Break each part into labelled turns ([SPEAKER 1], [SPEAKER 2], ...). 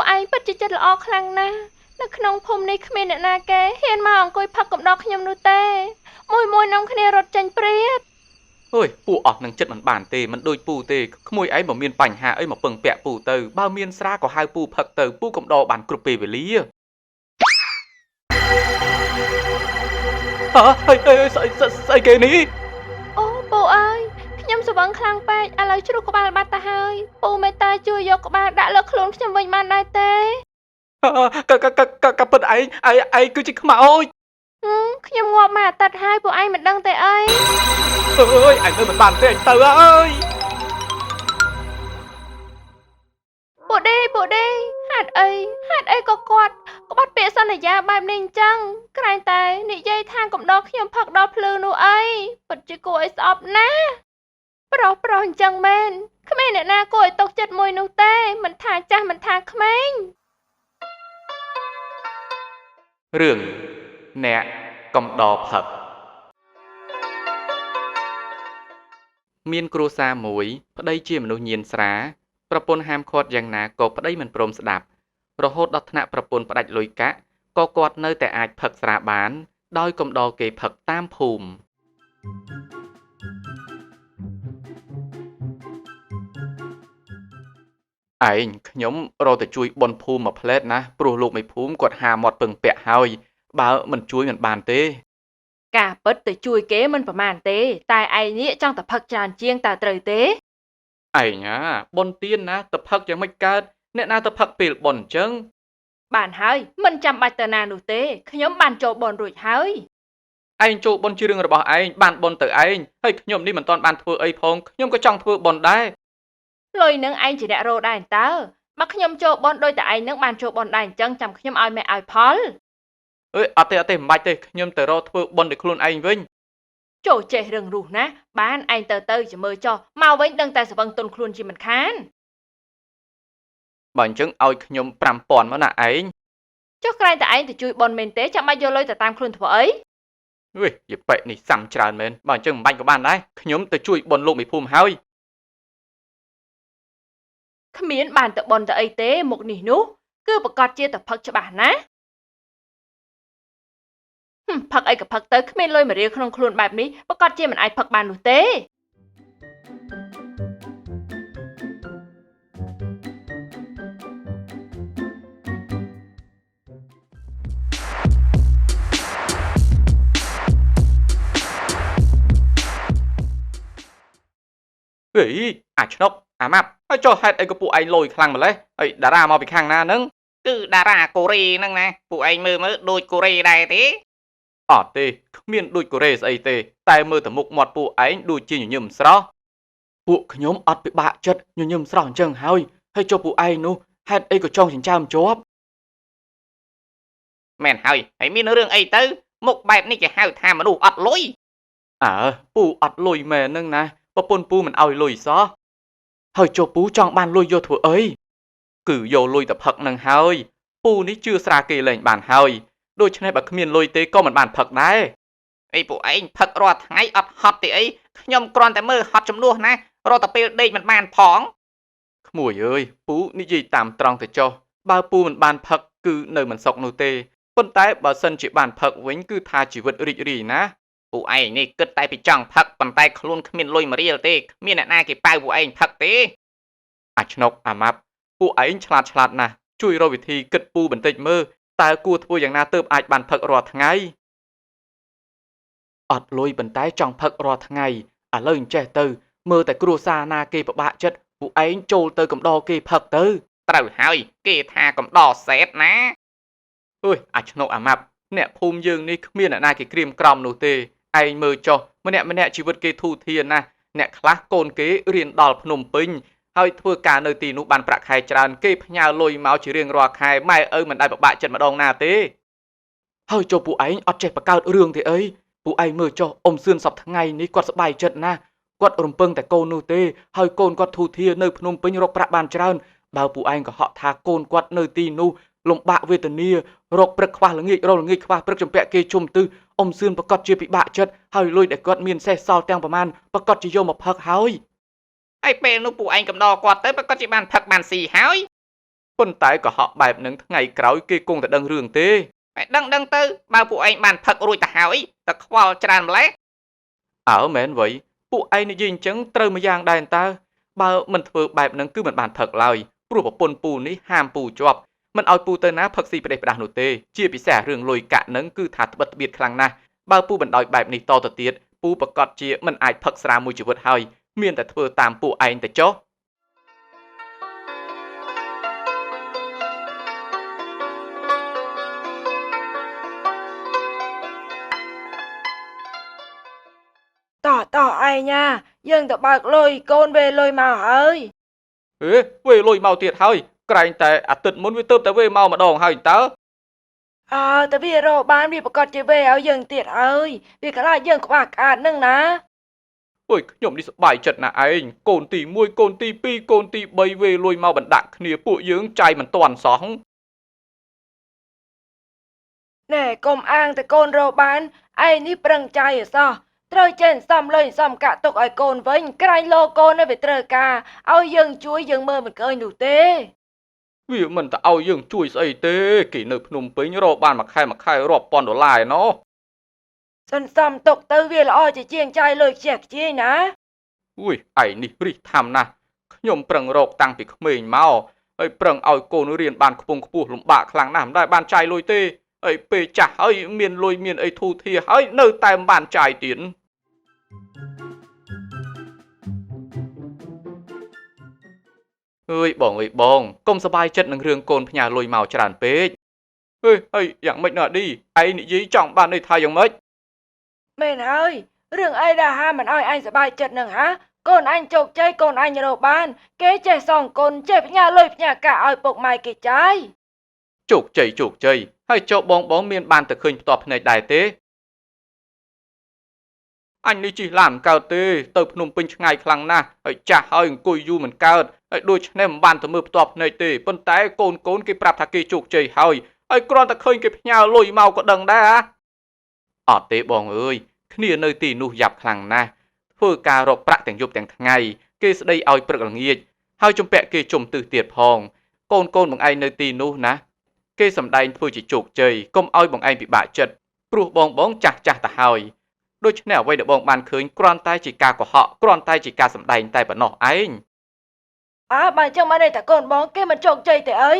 [SPEAKER 1] ពួកឯងពិតជាចិត្តល្អខ្លាំងណាស់នៅក្នុងភូមិនេះគ្មានអ្នកណាគេហ៊ានមកអង្គុយផឹកកំដរខ្ញុំនោះទេមួយនាំគ្នារត់ចេញព្រាត
[SPEAKER 2] អើយពូអស់នឹងចិត្តមិនបានទេមិនដូចពូទេក្មួយឯងមិនមានបញ្ហាអីមកពឹងពាក់ពូទៅបើមានស្រាក៏ហៅពូផឹកទៅពូកំដរបានគ្រប់ពេលវេលាស្អីគេនេះ
[SPEAKER 1] អូពូអើយខ្ញុំស្វឹងខ្លាំងពេកឥឡូវជ្រុះក្បាលបាត់ទៅហើយពូមេត្តាជួយយកក្បាលដាក់លើខ្លួនខ្ញុំវិញបានដែរទេ
[SPEAKER 2] កពិតឯងគឺជាខ្មោច
[SPEAKER 1] ខ្ញុំងាប់មកអាទិត្យហើយពួកឯងមិនដឹងទេអី
[SPEAKER 2] អើយអញទៅមិនបានទេអញទៅអើយ
[SPEAKER 1] ពួកដេហេតុអីក៏គាត់ក្បត់ពាក្យសន្យាបែបនេះអញ្ចឹងក្រែងតែនិយាយថាកំដរខ្ញុំផឹកដល់ភ្លឺនោះអីពិតជាគួរឲ្យស្អប់ណាស់ប្រុសអញ្ចឹងមែនគ្មានអ្នកណាគួរឲ្យຕົកចិត្តមួយនោះទេមិនថាចាស់មិនថាក្មេង
[SPEAKER 2] រឿងអ្នកកំដរផឹកមានគ្រួសារមួយប្តីជាមនុស្សញៀនស្រាប្រពន្ធហាមឃាត់យ៉ាងណាក៏ប្តីមិនព្រមស្ដាប់រហូតដល់ថ្នាក់ប្រពន្ធផ្ដាច់លុយកាក់ក៏គាត់នៅតែអាចផឹកស្រាបានដោយកំដរគេផឹកតាមភូមិឯងខ្ញុំរកតែជួយបនភូមិមួយផ្លែតណាព្រោះលោកមេភូមិគាត់ហាមាត់ពឹងពាក់ហើយបើមិនជួយមិនបានទេ
[SPEAKER 1] ការពិតទៅជួយគេមិនប្រមាណទេតែឯងនេះចង់តែផឹកច្រើនជាងតើត្រូវទេ
[SPEAKER 2] ឯងបនទៀនណាទៅផឹកយ៉ាងម៉េចកើតអ្នកណាទៅផឹកពេលបនអញ្ចឹង
[SPEAKER 1] បានហើយមិនចាំបាច់ទៅណានោះទេខ្ញុំបានចូលបនរួចហើយ
[SPEAKER 2] ឯងចូលបនជារឿងរបស់ឯងបានបនទៅឯងហើយខ្ញុំនេះមិនទាន់បានធ្វើអីផងខ្ញុំក៏ចង់ធ្វើបនដែរ
[SPEAKER 1] លុយនឹងឯងជាអ្នករោដែរតើមកខ្ញុំចូលបនដោយតែឯងនឹងបានចូលបនដែរអញ្ចឹងចាំខ្ញុំឲ្យមេឲ្យផល
[SPEAKER 2] អើយអត់ទេមិនបាច់ទេខ្ញុំទៅរកធ្វើបនដោយខ្លួនឯងវិញ
[SPEAKER 1] ចូលចេះរឿងរុះណាបានឯងទៅជាមើលចោះមកវិញដឹងតែស្វឹងទុនខ្លួនជាមិនខាន
[SPEAKER 2] បើអញ្ចឹងឲ្យខ្ញុំ 5000 មកណាឯង
[SPEAKER 1] ចុះក្រែងតែឯងទៅជួយបនមែនទេចាំបាច់យកលុយទៅតាមខ្លួនធ្វើអី
[SPEAKER 2] យីប៉ែនេះសាំច្រើនមែនបើអញ្ចឹងមិនបាច់ក៏បានដែរខ្ញុំទៅជួយបនលោកមេភូមិហើយ
[SPEAKER 1] គ្មានបានទៅបនទៅអីទេមុខនេះនោះគឺប្រកាសជាទៅផឹកច្បាស់ណាផឹកអីក៏ផឹកទៅគ្មានលុយមករៀលក្នុងខ្លួនបែបនេះប្រកាសជាមិនអាចផឹកបាននោះទេ
[SPEAKER 2] អាឆ្នុកអាម៉ាប់ហើយចុះហេតុអីក៏ពួកឯងលយខ្លាំងម្លេះហើយតារាមកពីខាងណាហ្នឹង
[SPEAKER 3] គឺតារាកូរ៉េហ្នឹងណាពួកឯងមើលដូចកូរ៉េដែរទេ
[SPEAKER 2] អត់ទេគ្មានដូចកូរ៉េស្អីទេតែមើលទៅមុខមាត់ពួកឯងដូចជាញញឹមស្រស់ពួកខ្ញុំអត់ពិបាកចិត្តញញឹមស្រស់អញ្ចឹងហើយចុះពួកឯងនោះហេតុអីក៏ចង់ចិញ្ចើមជាប់
[SPEAKER 3] មែនហើយមានរឿងអីទៅមុខបែបនេះគេហៅថាមនុស្សអត់លុយ
[SPEAKER 2] ពូអត់លុយមែនហ្នឹងណាប្រពន្ធពូមិនឲ្យលុយសោះហើយចុះពូចង់បានលុយយកធ្វើអីគឺយកលុយទៅផឹកនឹងហើយពូនេះជឿស្រាគេលែងបានហើយដូច្នេះបើគ្មានលុយទេក៏មិនបានផឹកដែរ
[SPEAKER 3] អីពួកឯងផឹករាល់ថ្ងៃអត់ហត់ទេអីខ្ញុំគ្រាន់តែមើលហត់ចំនួនណារត់តែពេលដេកមិនបានផង
[SPEAKER 2] ក្មួយអើយពូនិយាយតាមត្រង់ទៅចុះបើពូមិនបានផឹកគឺនៅមិនសុខនោះទេប៉ុន្តែបើសិនជាបានផឹកវិញគឺថាជីវិតរីករាយណា
[SPEAKER 3] ពួកឯងនេះគិតតែពីចង់ផឹកប៉ុន្តែខ្លួនគ្មានលុយមករៀលទេគ្មានអ្នកណាគេប៉ៅពួកឯងផឹកទេ
[SPEAKER 2] អាឆ្នុកអាម៉ាប់ពួកឯងឆ្លាតណាស់ជួយរកវិធីគិតពូបន្តិចមើលតើគួរធ្វើយ៉ាងណាទើបអាចបានផឹករាល់ថ្ងៃអត់លុយប៉ុន្តែចង់ផឹករាល់ថ្ងៃឥឡូវអញ្ចេះទៅមើលតែគ្រួសារណាគេពិបាកចិត្តពួកឯងចូលទៅកំដរគេផឹកទៅ
[SPEAKER 3] ត្រូវហើយគេថាកំដរសេតណា
[SPEAKER 2] អើយអាឆ្នុកអាម៉ាប់អ្នកភូមិយើងនេះគ្មានអ្នកណាគេក្រៀមក្រំនោះទេឯងមើលចុះម្នាក់ជីវិតគេធូរធានណាស់អ្នកខ្លះកូនគេរៀនដល់ភ្នំពេញហើយធ្វើការនៅទីនោះបានប្រាក់ខែច្រើនគេផ្ញើលុយមកជារៀងរាល់ខែម៉ែឪមិនដែលពិបាកចិត្តម្ដងណាទេហើយចុះពួកឯងអត់ចេះបង្កើតរឿងទេអីពួកឯងមើលចុះអ៊ំសឿនសប្តាហ៍ថ្ងៃនេះគាត់សប្បាយចិត្តណាស់គាត់រំពឹងតែកូននោះទេហើយកូនគាត់ធូរធាននៅភ្នំពេញរកប្រាក់បានច្រើនបើពួកឯងក៏ហក់ថាកូនគាត់នៅទីនោះលំបាកវេទនារកព្រឹកខ្វះល្ងាចរកល្ងាចខ្វះព្រឹកចម្ពាក់គេជុំទិសអ៊ំសឿនប្រកាសជាពិបាកចិត្តហើយលុយដែលគាត់មានសេះសល់ទាំងប្រមាណប្រកាសជាយកមកផឹកហើយ
[SPEAKER 3] ពេលនោះពួកឯងកំដរគាត់ទៅប្រកាសជាបានផឹកបានស៊ីហើយ
[SPEAKER 2] ប៉ុន្តែក៏ហក់បែបនឹងថ្ងៃក្រោយគេគង់តែដឹងរឿងទេ
[SPEAKER 3] ឯដឹងទៅបើពួកឯងបានផឹករួចទៅហើយតែខ្វល់ច្រើនម្ល៉េះ
[SPEAKER 2] អើមែនវ៉ៃពួកឯងនិយាយអញ្ចឹងត្រូវមួយយ៉ាងដែរតើបើមិនធ្វើបែបហ្នឹងគឺមិនបានផឹកឡើយព្រោះប្រពន្ធពូនេះហាមពូជាប់មិនឲ្យពូទៅណាផឹកស៊ីផ្ដេសផ្ដាស់នោះទេជាពិសេសរឿងលុយកាក់ហ្នឹងគឺថាត្បិតត្បៀតខ្លាំងណាស់បើពូបណ្ដោយបែបនេះតទៅទៀតពូប្រកាសជាមិនអាចផឹកស្រាមួយជីវិតហើយមានតែធ្វើតាមពួកឯងទៅចុះ
[SPEAKER 4] តោះឯងណាយើងទៅបើកលុយកូនវេលុយមកហើយ
[SPEAKER 2] ហេវេលុយមកទៀតហើយក្រែងតែអាទិត្យមុនវាទៅតែវេមកម្ដងហើយតើ
[SPEAKER 4] តែវារកបានវាប្រកាសជាវេឲ្យយើងទៀតហើយវាខ្លាចយើងក្បាលក្អាតនឹងណា
[SPEAKER 2] អុយខ្ញុំនេះសប្បាយចិត្តណាស់ឯងកូនទី1កូនទី2កូនទី3វេលុយមកបណ្ដាក់គ្នាពួកយើងចាយមិនតាន់សោះ
[SPEAKER 4] ណែកុំអាងតែកូនរកបានឯងនេះប្រឹងចាយអសោះត្រូវចេះសំលុយសំកាក់ទុកឲ្យកូនវិញក្រែងលោកកូននៅវាត្រូវការឲ្យយើងជួយយើងមើលមិនឃើញនោះទេ
[SPEAKER 2] វាមិនទៅឲ្យយើងជួយស្អីទេគេនៅភ្នំពេញរកបានមួយខែរាប់ពាន់ដុល្លារឯណោះ
[SPEAKER 4] សន្សំទុកទៅវាល្អជាជាងចាយលុយខ្ជះខ្ជាយណា
[SPEAKER 2] អុយឯនេះរិះថាំណាស់ខ្ញុំប្រឹងរកតាំងពីក្មេងមកហើយប្រឹងឲ្យកូនរៀនបានខ្ពង់ខ្ពស់លំបាកខ្លាំងណាស់មិនដែលបានចាយលុយទេហើយពេលចាស់ហើយមានលុយមានអីធូរធារហើយនៅតែមិនបានចាយទៀត អើយបងកុំសប្បាយចិត្តនឹងរឿងកូនផ្ញើលុយមកច្រើនពេកហេយ៉ាងម៉េចណាឌីឯងនិយាយចង់បានន័យថាយ៉ាងម៉េច
[SPEAKER 4] មែនហើយរឿងអីដែលហាមមិនឲ្យអញសប្បាយចិត្តនឹងហាកូនអញជោគជ័យកូនអញរកបានគេចេះសងគុណចេះផ្ញើលុយផ្ញើកាក់ឲ្យពុកម៉ែគេចាយ
[SPEAKER 2] ជោគជ័យហើយចុះបងមានបានទៅឃើញផ្ទាល់ភ្នែកដែរទេអញនេះជិះឡានមិនកើតទេទៅភ្នំពេញឆ្ងាយខ្លាំងណាស់ហើយចាស់ហើយអង្គុយយូរមិនកើតហើយដូច្នេះមិនបានទៅមើលផ្ទាល់ភ្នែកទេប៉ុន្តែកូនគេប្រាប់ថាគេជោគជ័យហើយគ្រាន់តែឃើញគេផ្ញើលុយមកក៏ដឹងដែរអត់ទេបងអើយគ្នានៅទីនោះយ៉ាប់ខ្លាំងណាស់ធ្វើការរកប្រាក់ទាំងយប់ទាំងថ្ងៃគេស្ដីឲ្យព្រឹកល្ងាចហើយជំពាក់គេជុំទិសទៀតផងកូនបងឯងនៅទីនោះណាគេសម្ដែងធ្វើជាជោគជ័យកុំឲ្យបងឯងពិបាកចិត្តព្រោះបងចាស់ទៅហើយដូច្នេះអ្វីដែលបងបានឃើញគ្រាន់តែជាការកុហកគ្រាន់តែជាការសម្ដែងតែប៉ុណ្ណោះឯង
[SPEAKER 4] បើចឹងមកនេះតែកូនបងគេមិនជោគជ័យទេអី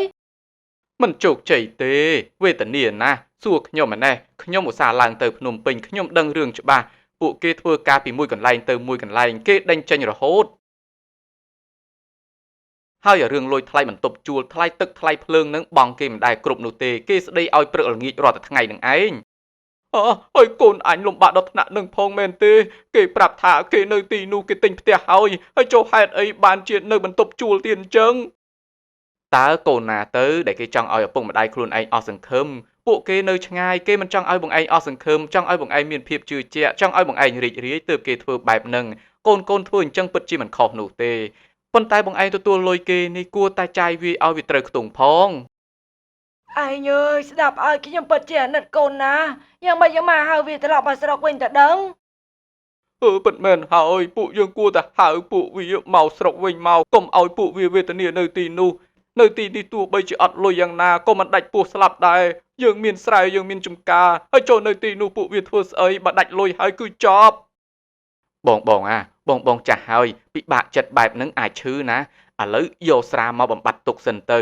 [SPEAKER 2] មិនជោគជ័យទេវេទនាណាសួរខ្ញុំឯណេះខ្ញុំឧស្សាហ៍ឡើងទៅភ្នំពេញខ្ញុំដឹងរឿងច្បាស់ពួកគេធ្វើការពីមួយកន្លែងទៅមួយកន្លែងគេដេញចេញរហូតហើយរឿងលុយថ្លៃបន្ទប់ជួលថ្លៃទឹកថ្លៃភ្លើងនឹងបង់គេមិនដែលគ្រប់នោះទេគេស្ដីឲ្យព្រឹកល្ងាចរាល់តែថ្ងៃនឹងឯង ហើយកូនអញលំបាកដល់ថ្នាក់នឹងផងមែនទេគេប្រាប់ថាគេនៅទីនោះគេទិញផ្ទះហើយចុះហេតុអីបានជានៅបន្ទប់ជួលទៀតអញ្ចឹងតើកូនណាទៅដែលគេចង់ឲ្យឪពុកម្ដាយខ្លួនឯងអស់សង្ឃឹមពួកគេនៅឆ្ងាយគេមិនចង់ឲ្យបងឯងអស់សង្ឃឹមចង់ឲ្យបងឯងមានភាពជឿជាក់ចង់ឲ្យបងឯងរីករាយទើបគេធ្វើបែបហ្នឹងកូនធ្វើអញ្ចឹងពិតជាមិនខុសនោះទេប៉ុន្តែបងឯងទទួលលុយគេនេះគួរតែចាយវាឲ្យវាត្រូវខ្ទង់ផង
[SPEAKER 4] ឯងអើយស្ដាប់ឲ្យខ្ញុំពិតជាអាណិតកូនណាយ៉ាងម៉េចយ៉ាងម៉ាហៅវាត្រឡប់មកស្រុកវិញតើដឹង
[SPEAKER 2] ពិតមែនហើយពួកយើងគួរតែហៅពួកវាមកស្រុកវិញមកកុំឲ្យពួកវាវេទនានៅទីនោះនៅទីនេះទោះបីជាអត់លុយយ៉ាងណាក៏មិនដាច់ពោះស្លាប់ដែរយើងមានស្រែយើងមានចំការហើយចូលនៅទីនោះពួកវាធ្វើស្អីបើដាច់លុយហើយគឺចប់បងចាស់ហើយពិបាកចិត្តបែបហ្នឹងអាចឈឺណាឥឡូវយកស្រាមកបំបត្តិទុកសិនទៅ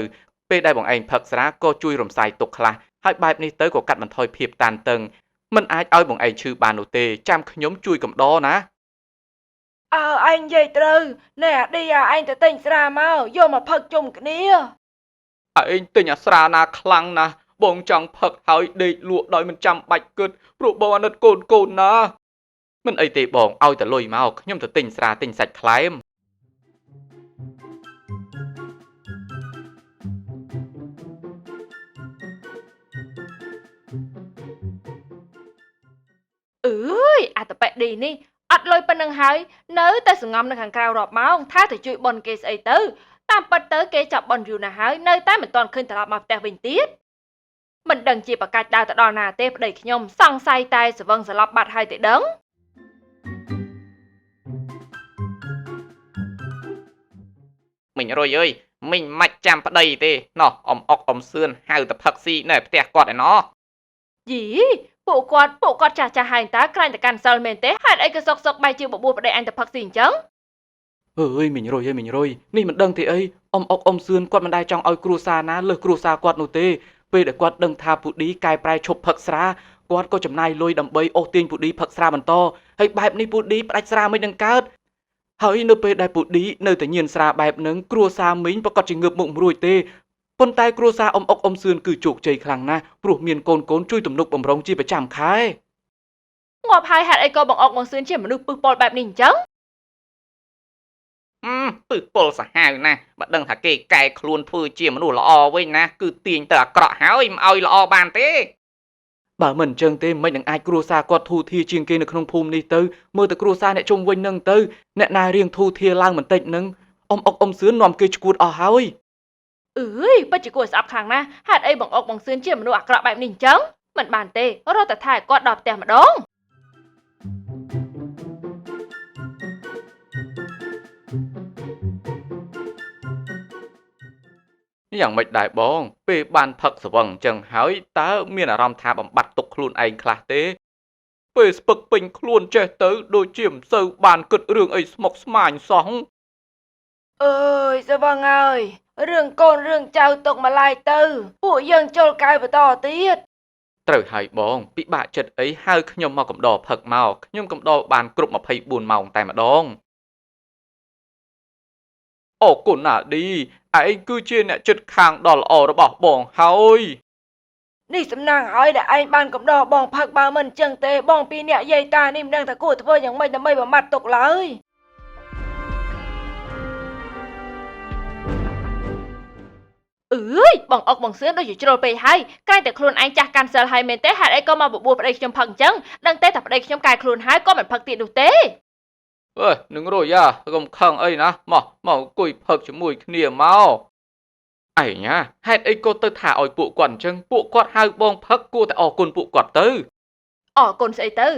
[SPEAKER 2] ពេលដែលបងឯងផឹកស្រាក៏ជួយរំសាយទុកខ្លះហើយបែបនេះទៅក៏កាត់បន្ថយភាពតានតឹងមិនអាចឲ្យបងឯងឈឺបាននោះទេចាំខ្ញុំជួយកំដរណា
[SPEAKER 4] ឯងនិយាយត្រូវណែអាឌីឯងទៅទិញស្រាមកយកមកផឹកជុំគ្នា
[SPEAKER 2] ឯងទិញអាស្រាណាខ្លាំងណាស់បងចង់ផឹកហើយដេកលក់ដោយមិនចាំបាច់គិតព្រោះបងអាណិតកូនណាមិនអីទេបងឲ្យតែលុយមកខ្ញុំទៅទិញស្រាទិញសាច់ខ្លែម
[SPEAKER 1] អាតប៉ែឌីនេះអត់លុយប៉ុណ្្នឹងហើយនៅតែសងំនៅខាងក្រៅរាប់ម៉ោងថាទៅជួយបនគេស្អីទៅតាមពិតទៅគេចាប់បនយូរណាស់ហើយនៅតែមិនទាន់ឃើញត្រឡប់មកផ្ទះវិញទៀតមិនដឹងជាប្រកាច់ដើរទៅដល់ណាទេប្តីខ្ញុំសង្ស័យតែស្វឹងស្លាប់បាត់ហើយទេដឹង
[SPEAKER 3] មិញរុយអើយ មិញមិនចាំប្តីទេណោះអ៊ំអុកអ៊ំសឿនហៅតែផឹកស៊ីនៅផ្ទះគាត់ឯណោះ
[SPEAKER 1] យីពួកគាត់ចាស់ហើយតើក្រាញ់តែកាន់សិលមែនទេហេតុអីក៏សុកបែកជាបបួលប្តីអញទៅផឹកស៊ីអញ្ចឹង
[SPEAKER 2] អើយមីងរុយអើយមីងរុយនេះមិនដឹងទេអីអ៊ំអុកអ៊ំសឿនគាត់មិនដែលចង់ឲ្យគ្រួសារណាលើសគ្រួសារគាត់នោះទេពេលដែលគាត់ដឹងថាពូឌីកែប្រែឈប់ផឹកស្រាគាត់ក៏ចំណាយលុយដើម្បីអូសទាញពូឌីផឹកស្រាបន្តហើយបែបនេះពូឌីផ្ដាច់ស្រាមិននឹងកើតហើយនៅពេលដែលពូឌីនៅតែញៀនស្រាបែបហ្នឹងគ្រួសារមីងប្រកាសជាងើបមុខមិនរួចទេប៉ុន្តែគ្រួសារអ៊ំអុកអ៊ំសឿនគឺជោគជ័យខ្លាំងណាស់ព្រោះមានកូនជួយទំនុកបំរុងជាប្រចាំខែ
[SPEAKER 1] ងាប់ហើយហេតុអីក៏បងអុកបងសឿនជាមនុស្សពឹសពលបែបនេះអញ្ចឹង
[SPEAKER 3] ពឹសពលសាហាវណាស់បើដឹងថាគេកែខ្លួនធ្វើជាមនុស្សល្អវិញណាគឺទាញទៅអាក្រក់ហើយមិនឲ្យល្អបានទេ
[SPEAKER 2] បើមិនអញ្ចឹងទេមិននឹងអាចគ្រួសារគាត់ធូរធារជាងគេនៅក្នុងភូមិនេះទៅមើលទៅគ្រួសារអ្នកជុំវិញនឹងទៅអ្នកណារៀងធូរធារឡើងបន្តិចនឹងអ៊ំអុកអ៊ំសឿននាំគេឈួតអស់ហើយ
[SPEAKER 1] អើយពិតជាគួរស្អប់ខ្លាំងណាស់ហេតុអីបងអុកបងសឿនជាមនុស្សអាក្រក់បែបនេះអញ្ចឹងមិនបានទេរត់តែថាឲ្យគាត់ដល់ផ្ទះម្ដង
[SPEAKER 2] យ៉ាងម៉េចដែរបងពេលបានផឹកស្វឹងអញ្ចឹងហើយតើមានអារម្មណ៍ថាបំបត្តិទុកខ្លួនឯងខ្លះទេពេលស្ពឹកពេញខ្លួនចេះទៅដូចជាមិនសូវបានគិតរឿងអីស្មុគស្មាញសោះ
[SPEAKER 4] អើយសវងអើយរឿងកូនរឿងចៅទុកម្លាយទៅពួកយើងចូលកៅបន្តទៀត
[SPEAKER 2] ត្រូវហើយបងពិបាកចិត្តអីហៅខ្ញុំមកកំដរផឹកមកខ្ញុំកំដរបានគ្រប់24ម៉ោងតែម្ដងអូគុណណាឌីឯងគឺជាអ្នកចិត្តខាងដ៏ល្អរបស់បងហើយ
[SPEAKER 4] នេះសំណាងហើយដែលឯងបានកំដរបងផឹកបើមិនចឹងទេបងពីរអ្នកយាយតានេះមិនដឹងថាគួរធ្វើយ៉ាងម៉េចដើម្បីបំបត្តិទុកឡើយ
[SPEAKER 1] អើយបងអុកបងសឿនដូចជាជ្រុលពេកហើយក្រែងតែខ្លួនឯងចាស់កាន់សិលហើយមែនទេហេតុអីក៏មកបបួលប្តីខ្ញុំផឹកអញ្ចឹងដឹងទេថាប្តីខ្ញុំកែខ្លួនហើយក៏មិនផឹកទៀតនោះទេ
[SPEAKER 2] អើយនឹងរយ៉ាកុំខឹងអីណាមកអង្គុយផឹកជាមួយគ្នាមកឯងណាហេតុអីក៏ទៅថាឲ្យពួកគាត់អញ្ចឹងពួកគាត់ហៅបងផឹកគួរតែអរគុណពួកគាត់ទៅ
[SPEAKER 1] អរគុណស្អីទៅឯ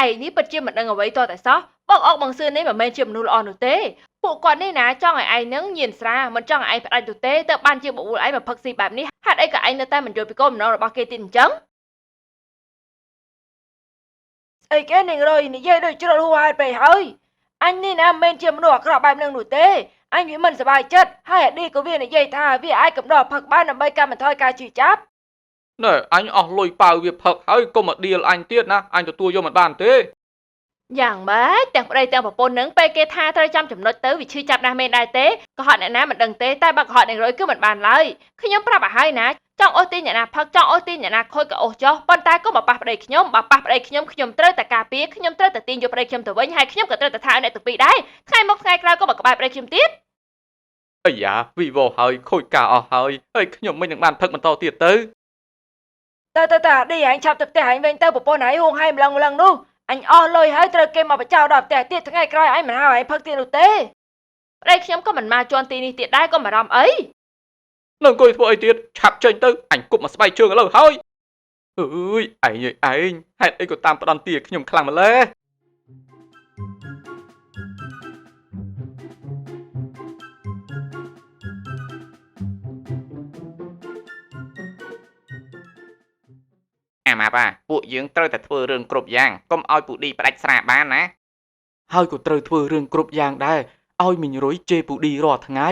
[SPEAKER 1] ងនេះពិតជាមិនដឹងអ្វីតតែសោះបងអុកបងសឿននេះមិនមែនជាមនុស្សល្អនោះទេពួកគាត់នេះណាចង់ឲ្យឯងនឹងញៀនស្រាមិនចង់ឲ្យឯងផ្ដាច់នោះទេទៅបានជាបបួលឯងមកផឹកស៊ីបែបនេះហេតុអីក៏ឯងនៅតែមិនយល់ពីគោលបំណងរបស់គេទៀតអញ្ចឹង
[SPEAKER 4] ស្អីគេនឹងរយនិយាយដូចជ្រុលហួសហេតុពេកហើយអញនេះណាមិនមែនជាមនុស្សអាក្រក់បែបហ្នឹងនោះទេអញវាមិនសប្បាយចិត្តហើយអាឌីក៏វានិយាយថាវាអាចកំដរផឹកបានដើម្បីកាត់បន្ថយការឈឺចាប់
[SPEAKER 2] ណែអញអស់លុយប៉ាវវាផឹកហើយកុំមកដៀលអញទៀតណាអញទទួលយកមិនបានទេ
[SPEAKER 1] យ៉ាងម៉េចទាំងប្តីទាំងប្រពន្ធនឹងពេលគេថាត្រូវចាំចំណុចទៅវាឈឺចាប់ណាស់មែនដែរទេក៏ហត់អ្នកណាមិនដឹងទេតែបើក៏ហត់អ្នករយគឺមិនបានឡើយខ្ញុំប្រាប់ឲ្យហើយណាចង់អូសទាញអ្នកណាផឹកចង់អូសទាញអ្នកណាខូចក៏អូសចុះប៉ុន្តែក៏មកប៉ះប្តីខ្ញុំបើប៉ះប្តីខ្ញុំត្រូវតែការពារខ្ញុំត្រូវតែទាញយកប្តីខ្ញុំទៅវិញហើយខ្ញុំក៏ត្រូវតែថាឲ្យអ្នកទាំងពីរដែរថ្ងៃមុខថ្ងៃក្រោយក៏មកក្បែរប្តីខ្ញុំទៀត
[SPEAKER 2] អាយ៉ាវីវហើយខូចការអស់ហើយខ្ញុំមិននឹងបានផឹកបន្តទៀតទៅ
[SPEAKER 4] តើអាឌីអញឆាប់ទៅផ្ទះអញវិញទៅប្រពន្ធឯងហួងហែម្លឹងនោះអញអស់លុយហើយត្រូវគេមកបចោដល់ផ្ទះទៀតថ្ងៃក្រោយអញមិនហៅឯងផឹកទៀតនោះទេ
[SPEAKER 1] ប្តីខ្ញុំក៏មិនមកជន់ទីនេះទៀតដែរក៏មិនអារម្មណ៍អី
[SPEAKER 2] នៅអង្គុយធ្វើអីទៀតឆាប់ចេញទៅអញគប់មកស្បែកជើងឥឡូវហើយអើយឯងហេតុអីក៏តាមផ្ដន់ទាខ្ញុំខ្លាំងម្ល៉េះ
[SPEAKER 3] អាម៉ាប់ពួកយើងត្រូវតែធ្វើរឿងគ្រប់យ៉ាងកុំឲ្យពូឌីផ្ដាច់ស្រាបានណា
[SPEAKER 2] ហើយក៏ត្រូវធ្វើរឿងគ្រប់យ៉ាងដែរឲ្យមីងរុយជេរពូឌីរាល់ថ្ងៃ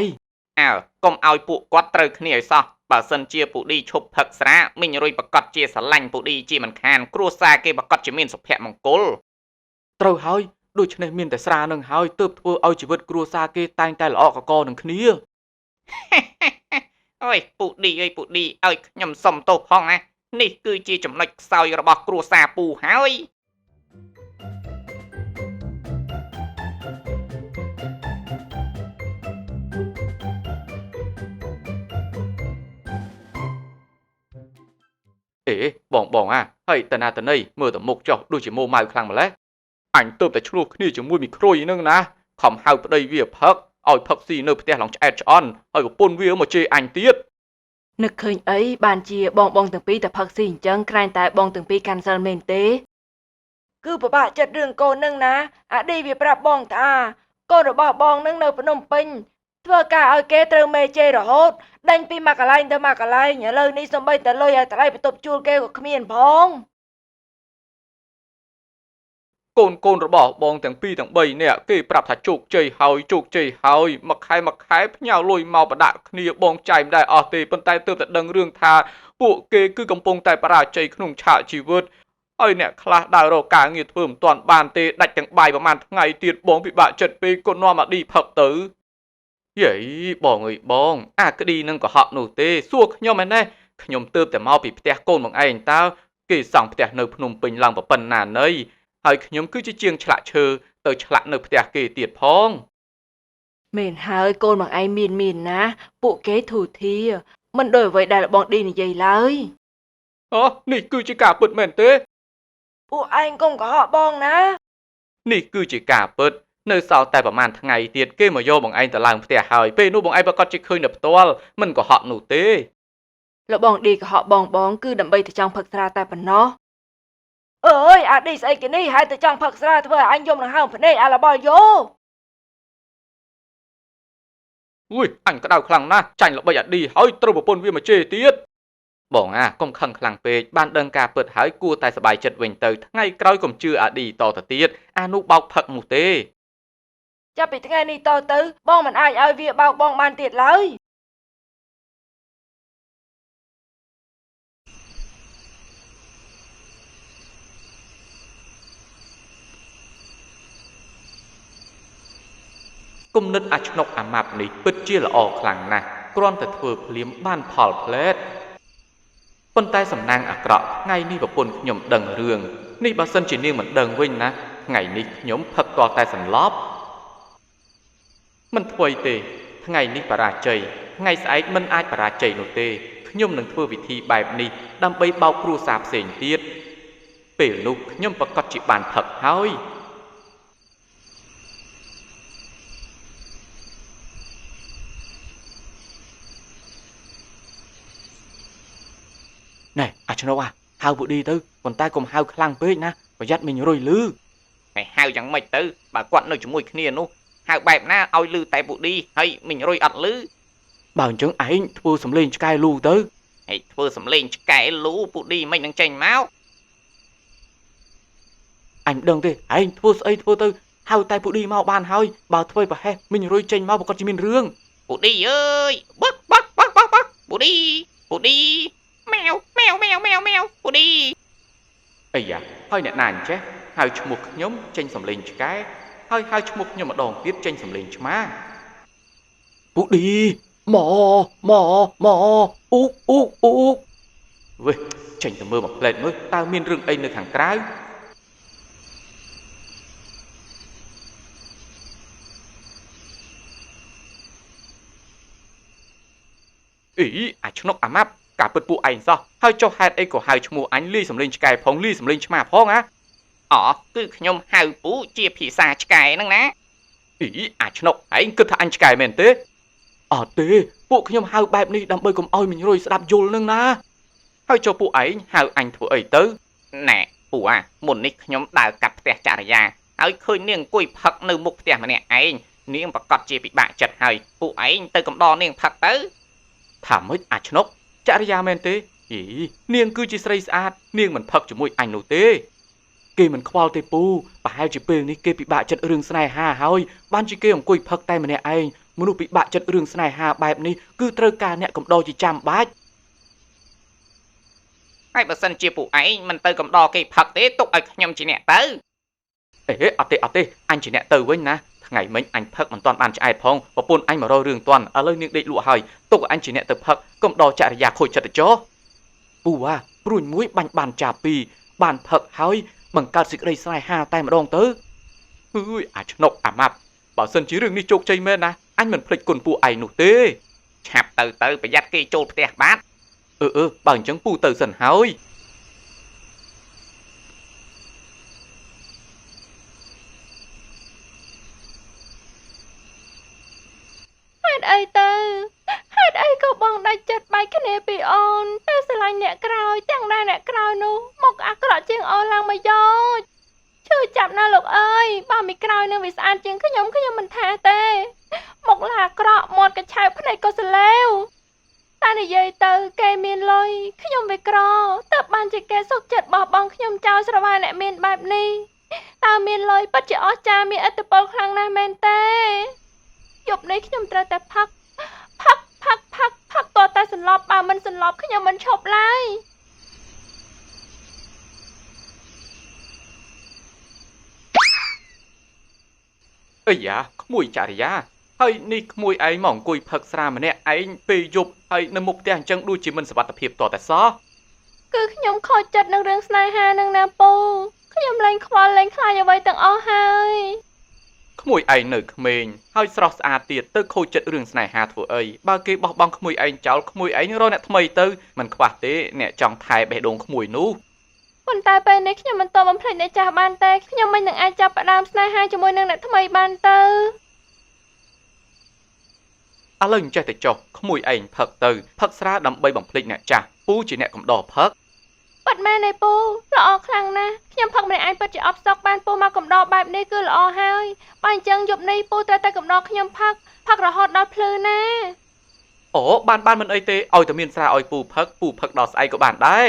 [SPEAKER 3] អើកុំឲ្យពួកគាត់ត្រូវគ្នាឲ្យសោះបើសិនជាពូឌីឈប់ផឹកស្រាមីងរុយប្រកាសជាស្រឡាញ់ពូឌីជាមិនខានគ្រួសារគេប្រកាសជាមានសុភមង្គល
[SPEAKER 2] ត្រូវហើយដូច្នេះមានតែស្រានឹងហើយទើបធ្វើឲ្យជីវិតគ្រួសារគេតែងតែល្អកកនឹងគ្នា
[SPEAKER 3] អូយពូឌីពូឌីឲ្យខ្ញុំសុំទោសផងណានេះគឺជាចំណុចខ្សោយរបស់គ្រួសារពូហើយ
[SPEAKER 2] អេបងហើយតាណាតណីមើលទៅមុខចុះដូចជាម៉ូម៉ៅខ្លាំងម្ល៉េះអញទើបតែឆ្លោះគ្នាជាមួយមីក្រួយហ្នឹងណាខំហៅប្តីវាផឹកឲ្យផឹកស៊ីនៅផ្ទះឡងឆ្អែតឆ្អន់ហើយប្រពន្ធវាមកជេរអញទៀត
[SPEAKER 1] នឹកឃើញអីបានជាបងទាំងពីរតែផឹកស៊ីអញ្ចឹងក្រែងតែបងទាំងពីរកាន់សិលមែនទេ
[SPEAKER 4] គឺពិបាកចិត្តរឿងកូននឹងណាអាឌីវាប្រាប់បងថាកូនរបស់បងនឹងនៅភ្នំពេញ ធ្វើការឲ្យគេត្រូវមេជេររហូតដេញពីមកកន្លែងទៅមកកន្លែងឥឡូវនេះសំបីតែលុយឲ្យថ្លៃបន្ទប់ជួលគេក៏គ្មានផង
[SPEAKER 2] កូនរបស់បងទាំងពីរទាំង3នាក់គេប្រាប់ថាជោគជ័យហើយមួយខែផ្ញើលុយមកបដាក់គ្នាបងចៃមិនដែរអស់ទេប៉ុន្តែទើបតែដឹងរឿងថាពួកគេគឺកំពុងតែបរាជ័យក្នុងឆាកជីវិតហើយអ្នកខ្លះដើររកការងារធ្វើមិនទាន់បានទេដាច់ទាំងបាយប្រហែលថ្ងៃទៀតបងពិបាកចិត្តពេកក៏នាំអាឌីផឹកទៅយេបងអើយបងអាក្ឌីនឹងកុហកនោះទេសួរខ្ញុំឯណេះខ្ញុំទើបតែមកពីផ្ទះកូនបងឯងតើគេសង់ផ្ទះនៅភ្នំពេញឡើងប៉ុណ្ណាណីហើយខ្ញុំគឺជាជាងឆ្លាក់ឈើទៅឆ្លាក់នៅផ្ទះគេទៀតផង
[SPEAKER 4] មែនហើយកូនបងឯងមានណាពួកគេធូធាមិនដូចអ្វីដែលបងឌីនិយាយឡើយ
[SPEAKER 2] អូនេះគឺជាការពិតមែនទេ
[SPEAKER 4] ពួកឯងកុំកុហកបងណា
[SPEAKER 2] នេះគឺជាការពិតនៅសល់តែប្រហែលថ្ងៃទៀតគេមកយកបងឯងទៅឡើងផ្ទះហើយពេលនោះបងឯងប្រកាសជាឃើញនៅផ្ទាល់មិនកុហកនោះទេ
[SPEAKER 4] លោកបងឌីកុហកបងគឺដើម្បីតែចង់ផឹកស្រាតែប៉ុណ្ណោះអើយអាឌីស្អីគេនេះហើយតែចង់ផឹកស្រាធ្វើឲ្យអញយំដង្ហើមភ្នែកអាឡបល់យោ
[SPEAKER 2] อุ้ยអញក្តៅខ្លាំងណាស់ចាញ់ល្បិចអាឌីហើយត្រូវប្រពន្ធវាមកជេរទៀតបងកុំខឹងខ្លាំងពេកបានដឹងការពិតហើយគួរតែសប្បាយចិត្តវិញទៅថ្ងៃក្រោយកុំជឿអាឌីតទៅទៀតអានោះបោកផឹកនោះទេ
[SPEAKER 4] ចាប់ពីថ្ងៃនេះតទៅបងមិនអាចឲ្យវាបោកបងបានទៀតឡើយ
[SPEAKER 2] គំនិតអាឆ្នុកអាម៉ាប់នេះពិតជាល្អខ្លាំងណាស់គ្រាន់តែធ្វើភ្លាមបានផលផ្លែតប៉ុន្តែសំណាងអាក្រក់ថ្ងៃនេះប្រពន្ធខ្ញុំដឹងរឿងនេះបើសិនជានាងមិនដឹងវិញណាថ្ងៃនេះខ្ញុំផឹកតតែសន្លប់មិនធ្វើអីទេថ្ងៃនេះបរាជ័យថ្ងៃស្អែកមិនអាចបរាជ័យនោះទេខ្ញុំនឹងធ្វើវិធីបែបនេះដើម្បីបោកគ្រួសារផ្សេងទៀតពេលនោះខ្ញុំប្រកាសជាបានផឹកហើយ ណែអាឆ្នោហៅពួកឌីទៅប៉ុន្តែកុំហៅខ្លាំងពេកណាប្រយ័ត្នមិញរុយលឺ
[SPEAKER 3] ហើយហៅយ៉ាងម៉េចទៅបើគាត់នៅជាមួយគ្នានោះហៅបែបណាឲ្យលឺតែពូឌីហើយមិញរុយអត់លឺ
[SPEAKER 2] បើអញ្ចឹងឯងធ្វើសំលេងឆ្កែលូទៅ
[SPEAKER 3] ហើយធ្វើសំលេងឆ្កែលូពូឌីមិននឹងចេញមក
[SPEAKER 2] អញមិនដឹងទេឯងធ្វើស្អីធ្វើទៅហៅតែពួកឌីមកបានហើយបើធ្វើប្រហែសមិញរុយចេញមកប្រកាសជាមានរឿង
[SPEAKER 3] ពូឌីអើយបាក់ពូឌីម៉ែវពូឌី
[SPEAKER 2] អីយ៉ាហើយអ្នកណាអញ្ចេះហៅឈ្មោះខ្ញុំចេញសំលេងឆ្កែហើយហៅឈ្មោះខ្ញុំម្ដងទៀតចេញសំលេងឆ្មាពួកឌីមកអ៊ូកវិញចេញទៅមើលមកផ្លែតមើលតើមានរឿងអីនៅខាងក្រៅ អីអាឆ្នុកអាម៉ាប់ការពិតពួកឯងសោះហើយចុះហេតុអីក៏ហៅឈ្មោះអញលីសំលេងឆ្កែផងលីសំលេងឆ្មាផង
[SPEAKER 3] អូគឺខ្ញុំហៅពូជាភាសាឆ្កែហ្នឹងណា
[SPEAKER 2] អីអាឆ្នុកឯងគិតថាអញឆ្កែមែនទេអត់ទេពួកខ្ញុំហៅបែបនេះដើម្បីកុំឲ្យមិញរុយស្ដាប់យល់នឹងណាហើយចុះពួកឯងហៅអញធ្វើអីទៅ
[SPEAKER 3] ណែពូមុននេះខ្ញុំដើរកាត់ផ្ទះចរិយាហើយឃើញនាងអង្គុយផឹកនៅមុខផ្ទះម្នាក់ឯងនាងប្រកាសជាពិបាកចិត្តហើយពួកឯងទៅកំដរនាងផឹកទៅ
[SPEAKER 2] ថាម៉េចអាឆ្នុកចរិយាមែនទេអីនាងគឺជាស្រីស្អាតនាងមិនផឹកជាមួយអញនោះទេគេមិនខ្វល់ទេពូប្រហែលជាពេលនេះគេពិបាកចិត្តរឿងស្នេហាហើយបានជាគេអង្គុយផឹកតែម្នាក់ឯងមនុស្សពិបាកចិត្តរឿងស្នេហាបែបនេះគឺត្រូវការអ្នកកំដរជាចាំបាច់
[SPEAKER 3] ហើយបើសិនជាពួកឯងមិនទៅកំដរគេផឹកទេទុកឲ្យខ្ញុំជាអ្នកទៅ
[SPEAKER 2] អេអត់ទេអញជាអ្នកទៅវិញណាថ្ងៃមិញអញផឹកមិនទាន់បានឆ្អែតផងប្រពន្ធអញមករករឿងទាន់ឥឡូវនាងដេកលក់ហើយទុកឲ្យអញជាអ្នកទៅផឹកកុំដល់ចរិយាខូចចិត្តទៅចុះពូព្រួញមួយបាញ់បានចាពីរបានផឹកហើយបង្កើតសេចក្តីស្នេហាតែម្ដងទៅអើយអាឆ្នុកអាម៉ាប់បើសិនជារឿងនេះជោគជ័យមែនណាអញមិនភ្លេចគុណពួកឯងនោះទេ
[SPEAKER 3] ឆាប់ទៅប្រយ័ត្នគេចូលផ្ទះបាទ
[SPEAKER 2] បើអញ្ចឹងពូទៅសិនហើយ
[SPEAKER 1] ហេតុអីទៅហេតុអីក៏បងដាច់ចិត្តបែកគ្នាពីអូនតែស្រឡាញ់អ្នកក្រោយទាំងដែលអ្នកក្រោយនោះមកអាក្រក់ជាងអូនឡើងមកយោឈឺចាប់ណាស់លោកអើយបើមីក្រោយនឹងវាស្អាតជាងខ្ញុំមិនថាទេ មុខឡាក្រក់មាត់កញ្ឆៅភ្នែកក៏សលេវតែនិយាយទៅគេមានលុយខ្ញុំវាក្រតើបានជាគេសុខចិត្តបោះបង់ខ្ញុំចោលស្រវាអ្នកមានបែបនេះតើមានលុយពិតជាអស្ចារ្យមានឥទ្ធិពលខ្លាំងណាស់មែនទេយប់នេះខ្ញុំត្រូវតែផឹកតតែសន្លប់បើមិនសន្លប់ខ្ញុំមិនឈប់ឡើយ
[SPEAKER 2] អីយ៉ាក្មួយចារិយាហើយនេះក្មួយឯងមកអង្គុយផឹកស្រាម្នាក់ឯងពេលយប់ហើយនៅមុខផ្ទះអញ្ចឹងដូចជាមិនសុវត្ថិភាពតតែសោះ
[SPEAKER 1] គឺខ្ញុំខូចចិត្តនឹងរឿងស្នេហានឹងណាពូខ្ញុំលែងខ្វល់លែងខ្លាចអ្វីទាំងអស់ហើយ
[SPEAKER 2] ក្មួយឯងនៅក្មេងហើយស្រស់ស្អាតទៀតទៅខូចចិត្តរឿងស្នេហាធ្វើអីបើគេបោះបង់ក្មួយឯងចោលក្មួយឯងរកអ្នកថ្មីទៅមិនខ្វះទេអ្នកចង់ថែបេះដូងក្មួយនោះ
[SPEAKER 1] ប៉ុន្តែពេលនេះខ្ញុំមិនតបបំភ្លេចអ្នកចាស់បានទេខ្ញុំមិននឹងអាចចាប់ផ្ដើមស្នេហាជាមួយនឹងអ្នកថ្មីបានទៅ
[SPEAKER 2] ឥឡូវអញ្ចេះតែចុះក្មួយឯងផឹកទៅផឹកស្រាដើម្បីបំភ្លេចអ្នកចាស់ពូជាអ្នកកំដរផឹក
[SPEAKER 1] ពិតមែនទេពូល្អខ្លាំងណាស់ខ្ញុំផឹកម្នាក់ឯងពិតជាអបសុកបានពូមកកំដរបែបនេះគឺល្អហើយបើអញ្ចឹងយប់នេះពូត្រូវតែកំដរខ្ញុំផឹករហូតដល់ភ្លឺណា
[SPEAKER 2] អូបានមិនអីទេឲ្យតែមានស្រាឲ្យពូផឹកដល់ស្អែកក៏បានដែរ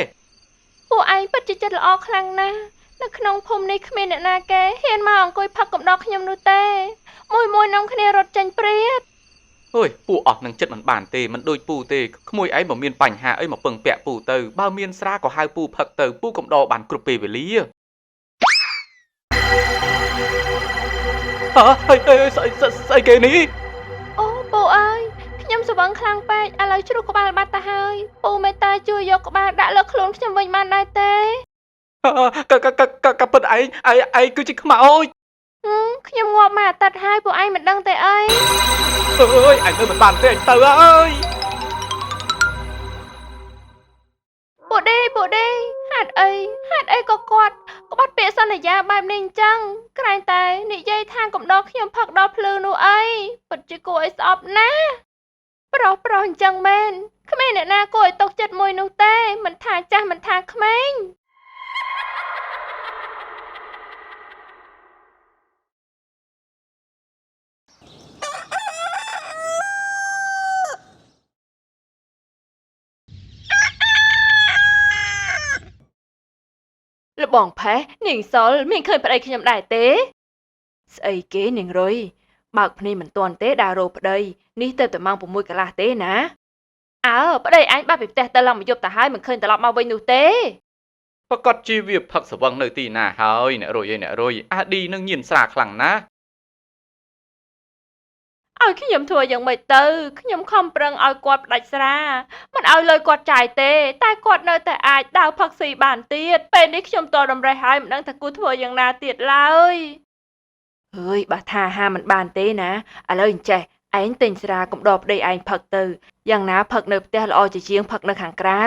[SPEAKER 1] ពូឯងពិតជាចិត្តល្អខ្លាំងណាស់នៅក្នុងភូមិនេះគ្មានអ្នកណាគេហ៊ានមកអង្គុយផឹកកំដរខ្ញុំនោះទេមួយនាំគ្នារត់ចេញព្រាត
[SPEAKER 2] អើយពូអស់នឹងចិត្តមិនបានទេមិនដូចពូទេក្មួយឯងបើមានបញ្ហាអីមកពឹងពាក់ពូទៅបើមានស្រាក៏ហៅពូផឹកទៅពូកំដរបានគ្រប់ពេលវេលាស្អីគេនេះ
[SPEAKER 1] អូពូអើយខ្ញុំស្វឹងខ្លាំងពេកឥឡូវជ្រុះក្បាលបាត់ទៅហើយពូមេត្តាជួយយកក្បាលដាក់លើខ្លួនខ្ញុំវិញបានដែរទេ
[SPEAKER 2] កពិតឯងគឺជាខ្មោច
[SPEAKER 1] ខ្ញុំងាប់មកអាទិត្យហើយពួកឯងមិនដឹងទេអី
[SPEAKER 2] អើយអញនៅមិនបានទេអញទៅអើយ
[SPEAKER 1] ពួកដេហេតុអីក៏គាត់ក្បត់ពាក្យសន្យាបែបនេះអញ្ចឹងក្រែងតែនិយាយថាកំដរខ្ញុំផឹកដល់ភ្លឺនោះអីពិតជាគួរឲ្យស្អប់ណាស់ប្រុសអញ្ចឹងមែនគ្មានអ្នកណាគួរឲ្យຕົកចិត្តមួយនោះទេមិនថាចាស់មិនថាក្មេងលបងផេះនាងសុលមានឃើញប្តីខ្ញុំដែរទេស្អីគេនាងរុយបើកភ្នែកមិនទាន់ទេដើររោប្តីនេះទៅតែម៉ោង 6 កន្លះទេណាប្តីអញបាត់ពីផ្ទះទៅឡើងមកយប់ទៅហើយមិនឃើញត្រឡប់មកវិញនោះទេ
[SPEAKER 2] ប្រកាសជាវាផឹកស្វឹងនៅទីណាហើយអ្នករុយអាឌីនឹងញៀនស្រាខ្លាំងណាស់
[SPEAKER 1] ឲ្យខ្ញុំធ្វើយ៉ាងម៉េចទៅខ្ញុំខំប្រឹងឲ្យគាត់ផ្ដាច់ស្រាមិនឲ្យលុយគាត់ចាយទេតែគាត់នៅតែអាចដើរផឹកស៊ីបានទៀតពេលនេះខ្ញុំតតម្រេះហើយមិនដឹងថាគួរធ្វើយ៉ាងណាទៀតឡើយហើយបើថាហាមិនបានទេណាឥឡូវអញ្ចេះឯងទិញស្រាកំដរប្តីឯងផឹកទៅយ៉ាងណាផឹកនៅផ្ទះល្អជាជាងផឹកនៅខាងក្រៅ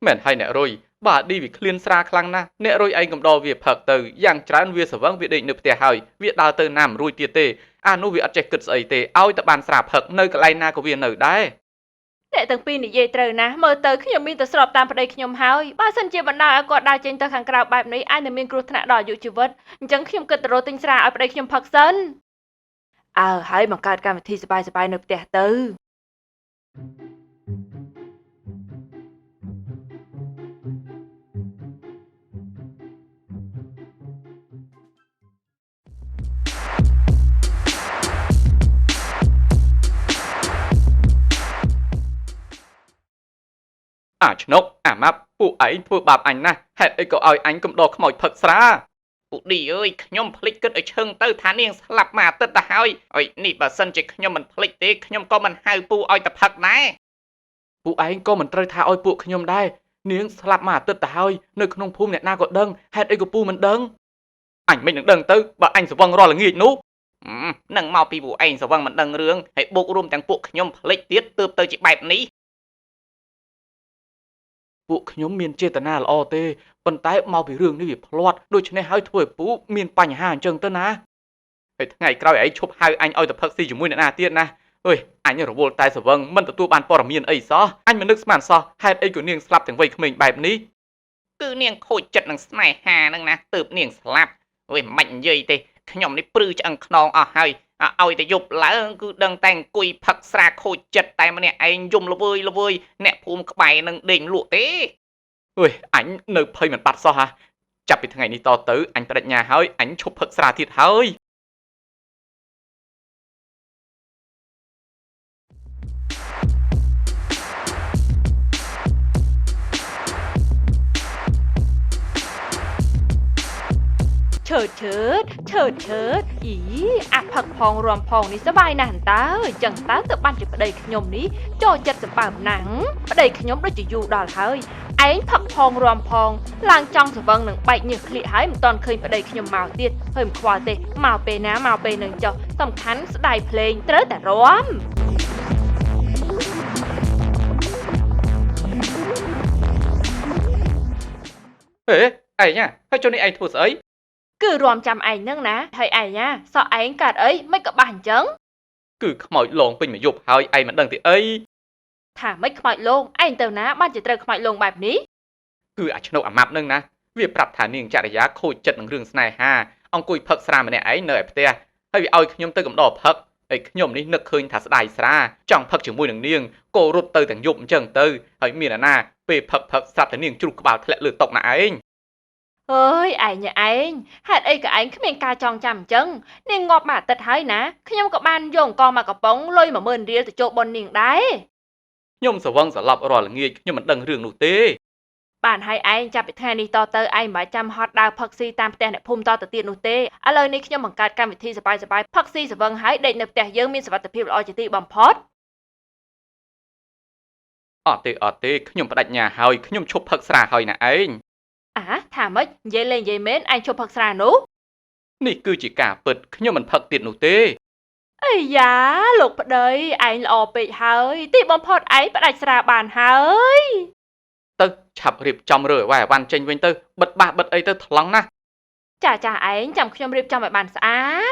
[SPEAKER 2] មែនហើយអ្នករុយបើឌីវាឃ្លានស្រាខ្លាំងណាស់អ្នករុយឯងកំដរវាផឹកទៅយ៉ាងច្រើនវាស្វឹងវាដេកនៅផ្ទះហើយវាដើរទៅណាមិនរួចទៀតទេអានោះវាអត់ចេះគិតស្អីទេឲ្យតែបានស្រាផឹកនៅកន្លែងណាក៏វានៅដែរ
[SPEAKER 1] អ្នកទាំងពីរនិយាយត្រូវណាស់មើលទៅខ្ញុំមានតែស្របតាមប្តីខ្ញុំហើយបើសិនជាបណ្ដោយឲ្យគាត់ដើរចេញទៅខាងក្រៅបែបនេះអាចនឹងមានគ្រោះថ្នាក់ដល់អាយុជីវិតអញ្ចឹងខ្ញុំគិតទៅរកទិញស្រាឲ្យប្តីខ្ញុំផឹកសិនហើយបង្កើតកម្មវិធីសប្បាយនៅផ្ទះទៅ
[SPEAKER 2] ឆ្នុកអាម៉ាប់ពួកឯងធ្វើបាបអញណាស់ហេតុអីក៏ឲ្យអញកំដរខ្មោចផឹកស្រា
[SPEAKER 3] ពូឌីអើយខ្ញុំភ្លេចគិតឲ្យឈឹងទៅថានាងស្លាប់មកអាទិត្យទៅហើយអុយនេះបើសិនជាខ្ញុំមិនភ្លេចទេខ្ញុំក៏មិនហៅពូឲ្យទៅផឹកដែរ
[SPEAKER 2] ពួកឯងក៏មិនត្រូវថាឲ្យពួកខ្ញុំដែរនាងស្លាប់មកអាទិត្យទៅហើយនៅក្នុងភូមិអ្នកណាក៏ដឹងហេតុអីក៏ពូមិនដឹងអញមិននឹងដឹងទៅបើអញស្វឹងរាល់ល្ងាចនោះ
[SPEAKER 3] នឹងមកពីពួកឯងស្វឹងមិនដឹងរឿងហើយបូករួមទាំងពួកខ្ញុំភ្លេចទៀតទើបទៅជាបែបនេះ
[SPEAKER 2] ពួកខ្ញុំមានចេតនាល្អទេប៉ុន្តែមកពីរឿងនេះវាផ្លាត់ដូច្នេះហើយធ្វើឲ្យពូមានបញ្ហាអញ្ចឹងទៅណាហើយថ្ងៃក្រោយឯងឈប់ហៅអញឲ្យទៅផឹកស៊ីជាមួយអ្នកណាទៀតណាអើយអញរវល់តែស្វឹងមិនទទួលបានព័ត៌មានអីសោះអញមិននឹកស្មានសោះហេតុអីក៏នាងស្លាប់ទាំងវ័យក្មេងបែបនេះ
[SPEAKER 3] គឺនាងខូចចិត្តនឹងស្នេហានឹងណាទើបនាងស្លាប់អើយមិននិយាយទេ ខ្ញុំនេះព្រឺឆ្អឹងខ្នងអស់ហើយឲ្យតែយប់ឡើងគឺដឹងតែអង្គុយផឹកស្រាខូចចិត្តតែម្នាក់ឯងយំល្វើយអ្នកភូមិក្បែរនឹងដេញលក់ទេ
[SPEAKER 2] អើយអញនៅភ័យមិនបាត់សោះហ่ะចាប់ពីថ្ងៃនេះតទៅអញបដិញ្ញាហើយអញឈប់ផឹកស្រាទៀតហើយ
[SPEAKER 1] ឈើឈើអ៊ីអាផឹកផងរំផងនេះសบายណាស់តើចឹងតើទៅបានជាប្តីខ្ញុំនេះចូលចិត្តសម្បើមណាស់ប្តីខ្ញុំដូចជាយូរដល់ហើយឯងផឹកផងរំផងឡើងចង់ស្វឹងនឹងបែកញើសក្លៀកហើយមិនតន់ឃើញប្តីខ្ញុំមកទៀតហើយមិនខ្វល់ទេមកពេលណាមកពេលនឹងចុះសំខាន់ស្ដាយភ្លេងត្រូវតែរំ
[SPEAKER 2] ហេអញហើយចុះនេះឯងធ្វើស្អី
[SPEAKER 1] គឺរំចាំឯងហ្នឹងណាហើយឯងសក់ឯងកើតអីមិនក៏បាសអញ្ចឹង
[SPEAKER 2] គឺខ្មោចលងពេញមួយយប់ហើយឯងមិនដឹងទេអី
[SPEAKER 1] ថាមិនខ្មោចលងឯងទៅណាបានជាត្រូវខ្មោចលងបែបនេះ
[SPEAKER 2] គឺអាឆ្នុកអាម៉ាប់នឹងណាវាប្រាប់ថានាងចរិយាខូចចិត្តនឹងរឿងស្នេហាអង្គុយផឹកស្រាម្នាក់ឯងនៅឯផ្ទះហើយវាឲ្យខ្ញុំទៅកំដរផឹកហើយខ្ញុំនេះនឹកឃើញថាស្ដាយស្រាចង់ផឹកជាមួយនឹងនាងក៏រត់ទៅទាំងយប់អញ្ចឹងទៅហើយមានអាណាពេលផឹកស្រាប់តែនាងជ្រុះក្បាលធ្លាក់លើតុណាឯង
[SPEAKER 1] អើយឯងហេតុអីក៏ឯងគ្មានការចងចាំអញ្ចឹងនាងងាប់មួយអាទិត្យហើយណាខ្ញុំក៏បានយកអង្គមកកំប៉ុងលុយ 10000 រៀលទៅចូលប៉ុននាងដែរ
[SPEAKER 2] ខ្ញុំស្វឹងស្លាប់រាល់ល្ងាចខ្ញុំមិនដឹងរឿងនោះទេ
[SPEAKER 1] បានហើយឯងចាប់ពីថ្ងៃនេះតទៅឯងមិនបាច់ចាំហត់ដើរផឹកស៊ីតាមផ្ទះអ្នកភូមិតទៅទៀតនោះទេឥឡូវនេះខ្ញុំបង្កើតកម្មវិធីសប្បាយផឹកស៊ីស្វឹងហើយដេកនៅផ្ទះយើងមានសុវត្ថិភាពល្អជាទីបំផុត
[SPEAKER 2] អត់ទេខ្ញុំបដិញ្ញាហើយខ្ញុំឈប់ផឹកស្រាហើយណាឯង
[SPEAKER 1] ថាម៉េចនិយាយលេងនិយាយមែនឯងឈប់ផឹកស្រានោះ
[SPEAKER 2] នេះគឺជាការពិតខ្ញុំមិនផឹកទៀតនោះទេ
[SPEAKER 1] អីយ៉ាលោកប្តីឯងល្អពេកហើយទីបំផុតឯងផ្ដាច់ស្រាបានហើយ
[SPEAKER 2] ទៅឆាប់រៀបចំរើអវ៉ាវ៉ាន់ចេញវិញទៅបិទបាសបិទអីទៅថ្លង់ណាស់
[SPEAKER 1] ចាឯងចាំខ្ញុំរៀបចំឲ្យបានស្អាត